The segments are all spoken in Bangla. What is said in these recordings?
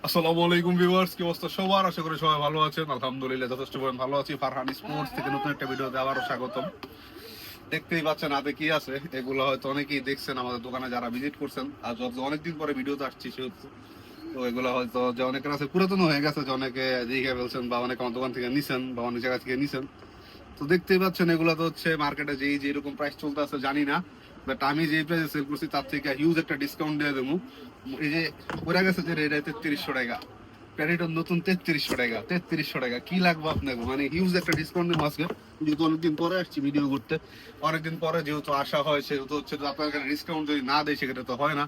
আসসালামু আলাইকুম ভিউয়ার্স, কি অবস্থা সবার? আশা করি সবাই ভালো আছেন। আলহামদুলিল্লাহ যথেষ্ট ভালো আছি। ফারহান স্পোর্টস থেকে নতুন একটা ভিডিওতে আবারও স্বাগতম। দেখতেই পাচ্ছেন হাতে কি আছে, এগুলো হয়তো অনেকেই দেখছেন আমাদের দোকানে যারা ভিজিট করছেন। আর যত অনেকদিন পরে ভিডিওতে আসছি সেহেতু তো এগুলো হয়তো যে অনেকের আছে পুরাতন হয়ে গেছে, যে অনেকে দেখে ফেলছেন বা অনেকে আমার দোকান থেকে নিছেন বা অনেক জায়গা থেকে নিছেন। তো দেখতেই পাচ্ছেন এগুলো তো হচ্ছে মার্কেটে যেরকম প্রাইস চলতে আছে জানি না, বাট আমি যে প্রাইসে সেল করছি তার থেকে হিউজ একটা ডিসকাউন্ট দিয়ে দেবো। এই যে পড়ে গেছে যে রেট 3300 টাকা, প্যারিটন নতুন 3300 টাকা। 3300 টাকা কি লাগবে আপনাকে? মানে হিউজ একটা ডিসকাউন্ট দেবো আজকে, যেহেতু অনেকদিন পরে আসছি ভিডিও করতে। অনেকদিন পরে যেহেতু আসা হয় সেহেতু হচ্ছে আপনাকে ডিসকাউন্ট যদি না দেয় সেক্ষেত্রে তো হয় না।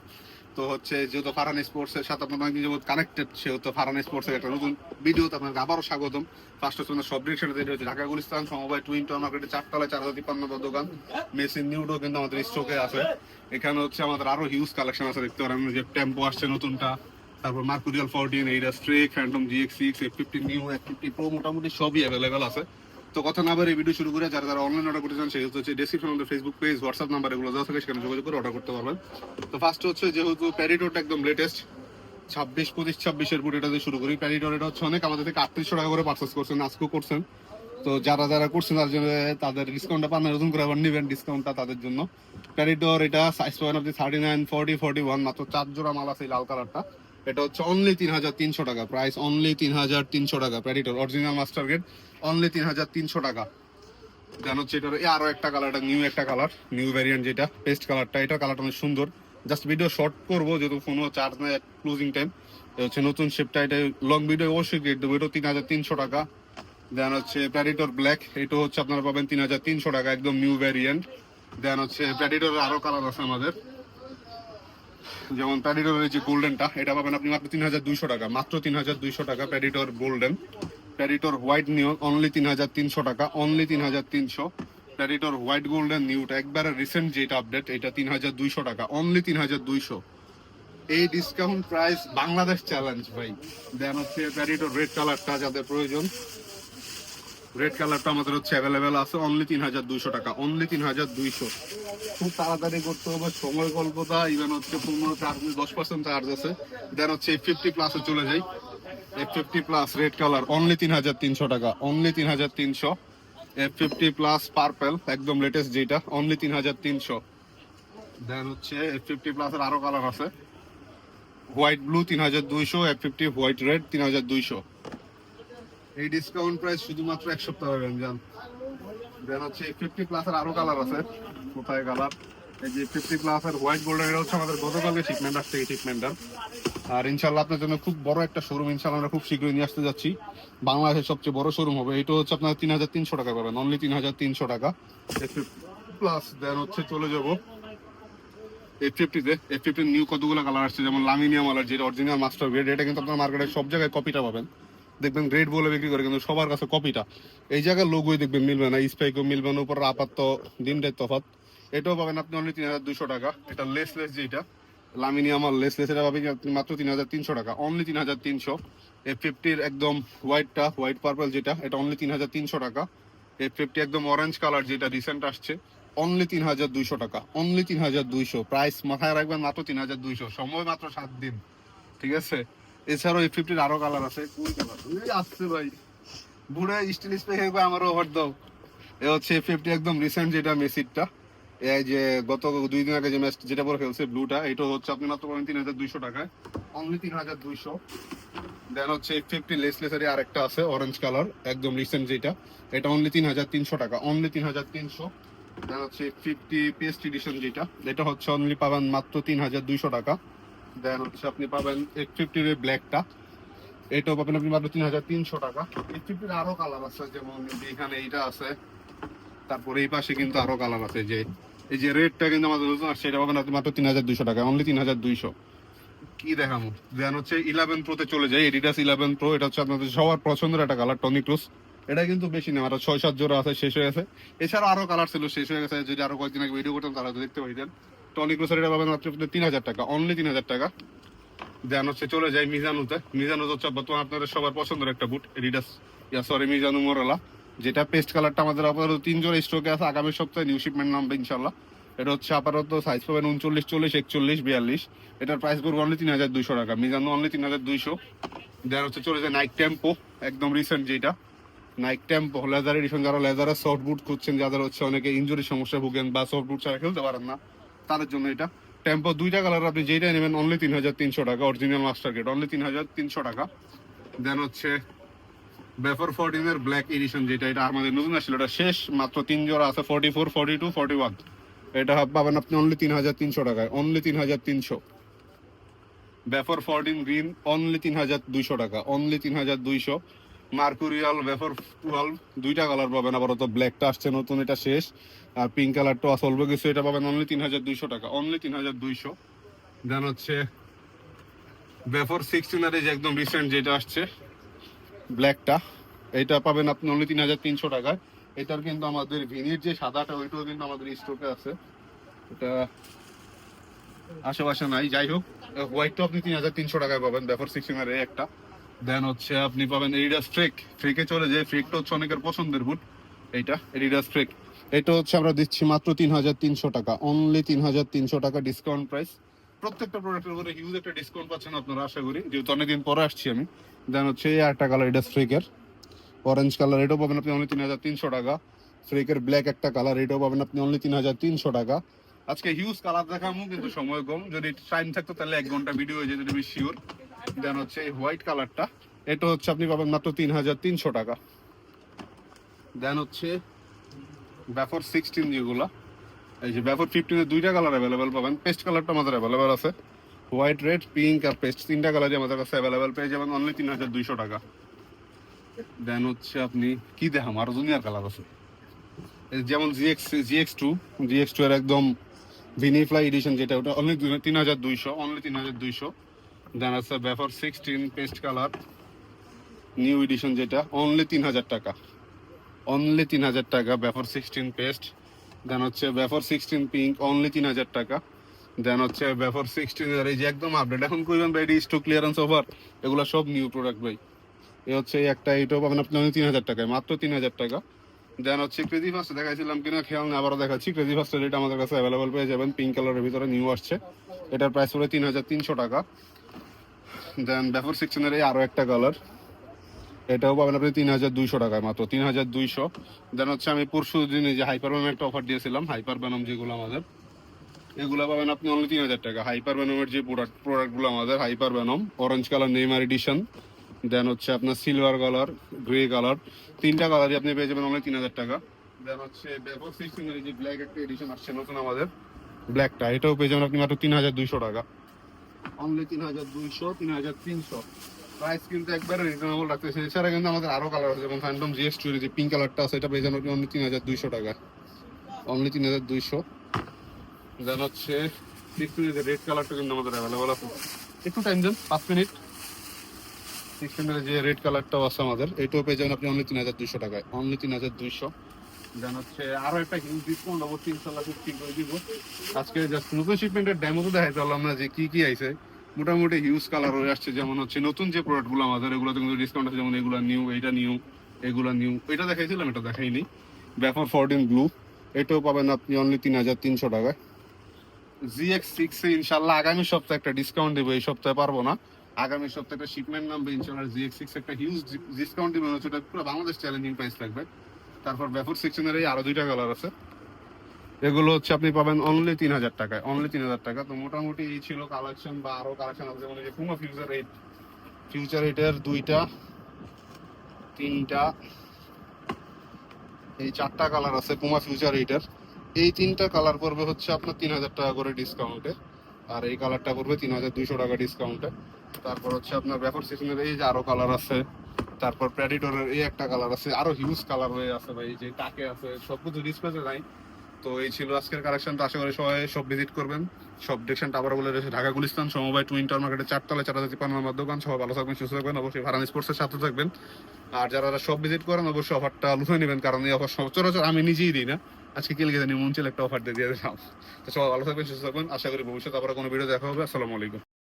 তো হচ্ছে যেহেতু ফারহান স্পোর্টস এর সাথে আপনার অনেকদিন যাবত কানেক্টেড, সেহেতু ফারহান স্পোর্টস এর একটা নতুন ভিডিওতে আপনাকে আবারও স্বাগতম। ফার্স্ট হচ্ছে সব ডিরেকশনে যেটা হচ্ছে ঢাকা গুলিস্তান সমবায় টুইন টাউন মার্কেটে 4 তলায় 4053 নম্বর দোকান। মেসিন নিউডো কিন্তু আমাদের স্টকে আছে। এখানে হচ্ছে আমাদের আরো হিউজ কালেকশন আছে, দেখতে পারেন যে টেম্পো আসছে নতুনটা, তারপর মার্কুরিয়াল 14, এইটা stack, Phantom GX6, F50 new, F50 pro, মোটামুটি সবই অ্যাভেলেবেল আছে। তো কথা না বলে ভিডিও শুরু করে, যারা যারা অনলাইন অর্ডার করতে চান সেহেতু হচ্ছে ডেসক্রিপশন আমাদের ফেসবুক পেজ, হোয়াটসঅ্যাপ নাম্বার এগুলো দেওয়া থাকে, সেখানে যোগাযোগ করে অর্ডার করতে পারবেন। তো ফার্স্ট হচ্ছে যেহেতু প্যারিটোরটা একদম লেটেস্ট 25-25-26-এর বুট, এটা দিয়ে শুরু করি। প্যারিটোর এটা হচ্ছে অনেক আমাদের থেকে 3800 টাকা করে পারচেস করছেন, আজকেও করছেন। তো যারা যারা করছেন তার জন্য তাদের ডিসকাউন্টটা পান, নতুন করে আবার নেবেন ডিসকাউন্টটা তাদের জন্য। প্যারিটোর এটা সাইজ পাবেন আপনি 39, 40, 41, মাত্র 4 জোড়া মাল আছে এই লাল কালারটা। এটা হচ্ছে অনলি 3300 টাকা, প্রাইস অনলি 3300 টাকা। প্যারিটোর অরিজিনাল মাস্টার গ্রেড অনলি 3300 টাকা। দেন হচ্ছে এটার আরো একটা কালার, এটা নিউ একটা কালার, নিউ ভ্যারিয়েন্ট যেটা পেস্ট কালারটা, এটা কালারটা অনেক সুন্দর। জাস্ট ভিডিও শর্ট করবো যেহেতু ফোনও চার্জ নেই, ক্লোজিং টাইম। এটা হচ্ছে নতুন শেপটা, এটা লং ভিডিও অবশ্যই গ্রেড দেবো। এটা 3300 টাকা। দেন হচ্ছে প্যারিটোর ব্ল্যাক, এটা হচ্ছে আপনারা পাবেন 3300 টাকা, একদম নিউ ভ্যারিয়েন্ট। দেন হচ্ছে প্যারিটোর আরো কালার আছে আমাদের, যেমন প্যারিটোর যে গোল্ডেনটা, এটা পাবেন আপনি মাত্র 3200 টাকা, মাত্র 3200 টাকা প্যারিটোর গোল্ডেন। প্যারিটোর হোয়াইট নিউ অনলি 3300 টাকা, অনলি 3300। প্যারিটোর হোয়াইট গোল্ডেন নিউটা একবারে রিসেন্ট যেটা আপডেট, এটা 3200 টাকা, অনলি 3200। এই ডিসকাউন্ট প্রাইস বাংলাদেশ চ্যালেঞ্জ ভাই। দেন হচ্ছে প্যারিটোর রেড কালারটা যাদের প্রয়োজন, রেড কালারটা আমাদের হচ্ছে অ্যাভেলেবেল আছে, অনলি 3200 টাকা, অনলি 3200। খুব তাড়াতাড়ি করতে হবে, সময় গল্পতা। ইভেন হচ্ছে 10% চার্জ আছে। দেন হচ্ছে F50 প্লাসে চলে যাই। F50 plus red colour only 3300 টাকা, অনলি 3300। F50 প্লাস পার্পেল একদম লেটেস্ট যেটা, অনলি 3300। দেন হচ্ছে F50 প্লাসের আরো কালার আছে, white blue 3200, F50 white red 3200। এই ডিসকাউন্ট প্রাইস শুধুমাত্র এক সপ্তাহ পাবেন জান। দেন হচ্ছে 50 প্লাসের আরো কালার আছে, কোথায় কালার? এই যে 50 প্লাসের হোয়াইট গোল্ডেন, এটা হচ্ছে আমাদের গতকালকে শিপমেন্ট আসছে এই শিপমেন্টটা। আর ইনশাল্লাহ আপনার জন্য খুব বড় একটা শোরুম ইনশাল্লাহ আমরা খুব শীঘ্রই নিয়ে আসতে যাচ্ছি, বাংলাদেশের সবচেয়ে বড় শোরুম হবে। এটা হচ্ছে আপনার 3300 টাকা পাবেন, অনলি 3300 টাকা প্লাস। দেন হচ্ছে চলে যাবো F50-তে। F50 নিউ কতগুলো কালার আসছে, যেমন লামিনিয়াম কালার যেটা অরিজিনাল মাস্টার গ্রেড, এটা কিন্তু আপনার মার্কেটে সব জায়গায় কপিটা পাবেন। দেখবেন গ্রেড বলে বিক্রি করে কিন্তু সবার কাছে কপিটা। এই জায়গায় লোগোই দেখবেন মিলবে না, স্পাইকও মিলবে না, উপর আপাতত দিনটাই তফাৎ। এটাও পাবেন আপনি অনলি 3200 টাকা। এটা লেসলেস যেটা লামিনিয়াম আর লেসলেস, এটা পাবেন আপনি মাত্র 3300 টাকা, অনলি 3300। F50-র একদম হোয়াইটটা, হোয়াইট পার্পল যেটা, এটা অনলি 3300 টাকা। F50 একদম অরেঞ্জ কালার যেটা রিসেন্ট আসছে, অনলি 3200 টাকা, অনলি 3200। প্রাইস মাথায় রাখবেন, মাত্র 3200, সময় মাত্র 7 দিন, ঠিক আছে? এছাড়াও F50-র আরো কালার আছে, কোন কালার আসছে ভাই? বুড়ে স্টিল স্প্রে আমারও ওভার দাও। এ হচ্ছে F50 একদম রিসেন্ট যেটা মেসিডটা, এই যে গত 2 দিন আগে যে ম্যাচ যেটা পরে খেলছে ব্লুটা, এটা হচ্ছে আপনি মাত্র পাবেন 3200 টাকায়, অনলি 3200। দেন হচ্ছে F50 লেসলেসারি আরেকটা আছে অরেঞ্জ কালার, একদম রিসেন্ট যেটা, এটা অনলি 3300 টাকা, অনলি 3300। দেন হচ্ছে F50 পেস্ট এডিশন যেটা, এটা হচ্ছে অনলি পাবেন মাত্র 3200 টাকা। দেন হচ্ছে আপনি পাবেন F50 এর ব্ল্যাকটা, এটাও পাবেন আপনি মাত্র 3300 টাকা। F50 আরো কালার আছে, যেমন এখানে এইটা আছে, তারপরে এই পাশে কিন্তু আরো কালার আছে, যে এই যে রেডটা কিন্তু আমাদের নতুন আসছে, এটা পাবেন আপনি মাত্র 3200 টাকা, অনলি 3200। কি দেখাবো? দেন হচ্ছে 11 প্রোতে চলে যায়, এডিডাস 11 প্রো, এটা হচ্ছে আপনাদের সবার পছন্দের একটা কালার, টনি ক্রুজ। এটা কিন্তু বেশি না, মাত্র 6-7 জোড়া আছে, শেষ হয়ে গেছে। এছাড়া আরো কালার ছিল, শেষ হয়ে গেছে। যদি আরো কয়েকদিন আগে ভিডিও করতাম তারা তো দেখতে পাইতেন। টনি ক্রুজের এটা পাবেন মাত্র 3000 টাকা, অনলি 3000 টাকা। দেন হচ্ছে চলে যায় মিজানুতে। মিজানু হচ্ছে বর্তমানে আপনাদের সবার পছন্দের একটা বুট, এডিডাস মিজানু মোরালা, যেটা পেস্ট কালারটা আমাদের আপাতত 3 জোড়া স্টকে আছে। আগামী সপ্তাহে নিউ শিপমেন্ট নামবে ইনশাল্লাহ। এটা হচ্ছে আপাতত সাইজ পাবেন 39, 40, 41, 42। এটার প্রাইস পড়বে অনলি 3200 টাকা, মিজানো অনলি 3200। দেন হচ্ছে চলে যায় নাইক টেম্পো, একদম রিসেন্ট যেটা নাইক টেম্পো লেজার এডিশন। যারা লেজারের সফট বুট খুঁজছেন, যাদের হচ্ছে অনেকে ইনজুরি সমস্যা ভুগেন বা সফট বুট ছাড়া খেলতে পারেন না, তাদের জন্য এটা টেম্পো। দুইটা কালার, আপনি যেটা নেবেন অনলি 3300 টাকা, অরিজিনাল মাস্টার গ্রেড অনলি 3300 টাকা। দেন হচ্ছে বেফর 14 এর ব্ল্যাক এডিশন যেটা, এটা আমাদের নতুন আসছিল, এটা শেষ, মাত্র 3 জোড়া আছে, 44, 42, 41। এটা পাবেন আপনি অনলি 3300 টাকায়, অনলি 3300। বেফর 14 গ্রিন অনলি 3200 টাকা, অনলি 3200। মার্কুরিয়াল বেফর 12 দুইটা কালার পাবেন আপাতত, ব্ল্যাকটা আসছে নতুন, এটা শেষ, আর পিঙ্ক কালারটা অল্প কিছু, এটা পাবেন অনলি 3200 টাকা, অনলি 3200। দেন হচ্ছে বেফর 16 এর, এই যে একদম রিসেন্ট যেটা আসছে ব্ল্যাকটা, এটা পাবেন আপনি অনলি 3300 টাকায়। এটার কিন্তু আমাদের ভিনির যে সাদাটা, ওইটাও কিন্তু আমাদের স্টকে আছে, এটা আশেপাশে নাই। যাই হোক, হোয়াইটটা আপনি 3300 টাকায় পাবেন, বেফর 16 এর একটা। দেন হচ্ছে আপনি পাবেন এডিডাস ফ্রেক, ফ্রেকে চলে যায়, ফ্রেকটা হচ্ছে অনেকের পছন্দের বুট, এইটা এডিডাস ফ্রেক। এটা হচ্ছে আমরা দিচ্ছি মাত্র 3300 টাকা, অনলি 3300 টাকা ডিসকাউন্ট প্রাইস। প্রত্যেকটা প্রোডাক্টের উপরে হিউজ একটা ডিসকাউন্ট পাচ্ছেন আপনারা, আশা করি, যেহেতু অনেকদিন পরে আসছি আমি। দেন হচ্ছে এই একটা কালার এডিডাস ফ্রেকের অরেঞ্জ কালার, এটাও পাবেন আপনি অনলি 3300 টাকা। ফ্রেকের ব্ল্যাক একটা কালার, এটাও পাবেন আপনি অনলি 3300 টাকা। আজকে হিউজ কালার দেখাবো, কিন্তু সময় কম, যদি টাইম থাকতো তাহলে 1 ঘন্টা ভিডিও হয়ে যেত, আমি শিওর। দেন হচ্ছে এই হোয়াইট কালারটা, এটা হচ্ছে আপনি পাবেন মাত্র 3300 টাকা। দেন হচ্ছে ব্যাফর 16 যেগুলো, এই যে ব্যাফর 15 এর দুইটা কালার অ্যাভেলেবেল পাবেন। পেস্ট কালারটা আমাদের অ্যাভেলেবেল আছে, হোয়াইট, রেড, পিঙ্ক আর পেস্ট, তিনটা কালারই আমাদের কাছে অ্যাভেলেবেল পেয়ে যাবেন অনলি 3200 টাকা। দেন হচ্ছে আপনি কি দেখাম, আরো দুনিয়ার কালার আছে, যেমন GX2 এর একদম ভিনিফ্লাই এডিশন যেটা, ওটা অনলি 3200, অনলি 3200। দেন আছে ব্যাফর 16 পেস্ট কালার নিউ এডিশন যেটা, অনলি 3000 টাকা, অনলি 3000 টাকা ব্যাফর 16 পেস্ট। দেন হচ্ছে ব্যাফর 16 পিঙ্ক অনলি 3000 টাকা। দেন হচ্ছে ব্যাফর 16 এর এই যে একদম আপডেট, এখন কইবেন ভাই স্টক ক্লিয়ারেন্স অফার, এগুলো সব নিউ প্রোডাক্ট ভাই। এই হচ্ছে এই একটা, এইটাও পাবেন আপনি অনলি 3000 টাকায়, মাত্র 3000 টাকা। দেন হচ্ছে ক্রেজি ফার্স্ট দেখাইছিলাম কিনা খেয়াল না, আবারও দেখাচ্ছি। ক্রেজি ফার্স্টের এটা আমাদের কাছে অ্যাভেলেবল পেয়ে যাবেন, পিঙ্ক কালারের ভিতরে নিউ আসছে, এটার প্রাইস পড়ে 3300 টাকা। দেন ব্যাফর 16 এর আরো একটা কালার, এটাও পাবেন আপনি 3200 টাকায়, মাত্র 3200। দেন হচ্ছে আমি পরশু দিন যে হাইপার ভ্যানম একটা অফার দিয়েছিলাম, হাইপার ভ্যানম যেগুলো আমাদের, এগুলো পাবেন আপনি অনলি 3000 টাকা। হাইপার ভ্যানমের যে প্রোডাক্টগুলো আমাদের, hyper venom orange colour Neymar edition, then হচ্ছে আপনার সিলভার কালার, গ্রে কালার, তিনটা কালারই আপনি পেয়ে যাবেন অনলি 3000 টাকা। দেন হচ্ছে ব্যাপক 16 এর যে ব্ল্যাক একটা এডিশন আসছে নতুন আমাদের, ব্ল্যাকটা, এটাও পেয়ে যাবেন আপনি মাত্র 3200 টাকা, অনলি 3200, 3300। প্রাইস কিন্তু একবারে রিজনেবল রাখতেছে। এছাড়া কিন্তু আমাদের আরো কালার আছে, যেমন ফ্যান্টম GX2 এর যে পিঙ্ক কালারটা আছে, এটা পেয়ে যাবেন আপনি অনলি 3200 টাকা, অনলি 3200। দেন হচ্ছে রেড কালারটা কিন্তু আমাদের অ্যাভেলেবল আছে, একটু টাইম দেন 5 মিনিট। 16 যে রেড কালারটাও আছে আমাদের, এটাও পেয়ে যাবেন আপনি অনলি 3200 টাকায়, অনলি 3200। দেন হচ্ছে আরো একটা হিউজ ডিসকাউন্ট অবশ্যই ইনশাআল্লাহ ফিক্সিং করে দিব। আজকে জাস্ট নতুন শিপমেন্টের ডেমো তো দেখাইতে পারলাম না যে কি কি আইছে, মোটামুটি হিউজ কালার হয়ে আসছে। যেমন হচ্ছে নতুন যে প্রোডাক্টগুলো আমাদের, এগুলোতে কিন্তু ডিসকাউন্ট আছে, যেমন এগুলো নিউ, এইটা নিউ, এগুলো নিউ, এটা দেখাইছিলাম, এটা দেখাইনি। ব্যাফর 14 ব্লু, এটাও পাবেন আপনি অনলি 3300 টাকায়। GX6 এ ইনশাআল্লাহ আগামী সপ্তাহে একটা ডিসকাউন্ট দেবো, এই সপ্তাহে পারবো না, আগামী সপ্তাহে একটা শিপমেন্ট নামবে ইনশাআল্লাহ। GX6 একটা হিউজ ডিসকাউন্ট দিবে, সেটা পুরো বাংলাদেশ চ্যালেঞ্জিং প্রাইস থাকবে। তারপর ব্যাফর 16 এর আরো দুইটা কালার আছে, এগুলো হচ্ছে আপনি পাবেন অনলি 3000 টাকায়, অনলি 3000 টাকা। তো মোটামুটি এই ছিল কালেকশন, বা আরো কালেকশন আছে, যেমন এই যে পুমা ফিউচার এইটের দুইটা, তিনটা, এই চারটা কালার আছে পুমা ফিউচার এইটার। এই তিনটা কালার পড়বে হচ্ছে আপনার 3000 টাকা করে ডিসকাউন্টে, আর এই কালারটা পড়বে 3200 টাকা ডিসকাউন্টে। তারপর হচ্ছে আপনার ব্যাফর সিজনের এই যে আরো কালার আছে, তারপর প্রেডিটরের এই একটা কালার আছে, আরো হিউজ কালার হয়ে আছে ভাই, এই যে টাকে আছে, সবকিছু ডিসপ্লেতে নাই। তো এই ছিল আজকের কালেকশন, তো আশা করি সবাই সব ভিজিট করবেন। সব ডিরেকশনটা আবার বলে রয়েছে, ঢাকা গুলিস্তান সমবায় টুইন টাওয়ার মার্কেটের 4 তলায় 4053 নম্বর দোকান। সবাই ভালো থাকবেন, সুস্থ থাকবেন, অবশ্যই ফারহান স্পোর্টসের সাথে থাকবেন। আর যারা সব ভিজিট করেন অবশ্যই অফারটা লুফে নেবেন, কারণ এই অফার সচরাচর আমি নিজেই দিই না, আজকে কেলকে জানি মন ছিল একটা অফার দিয়ে দিলাম। তো সবাই ভালো থাকবেন, সুস্থ থাকবেন, আশা করি ভবিষ্যতে আবার কোনো ভিডিও দেখা হবে। আসসালামু আলাইকুম।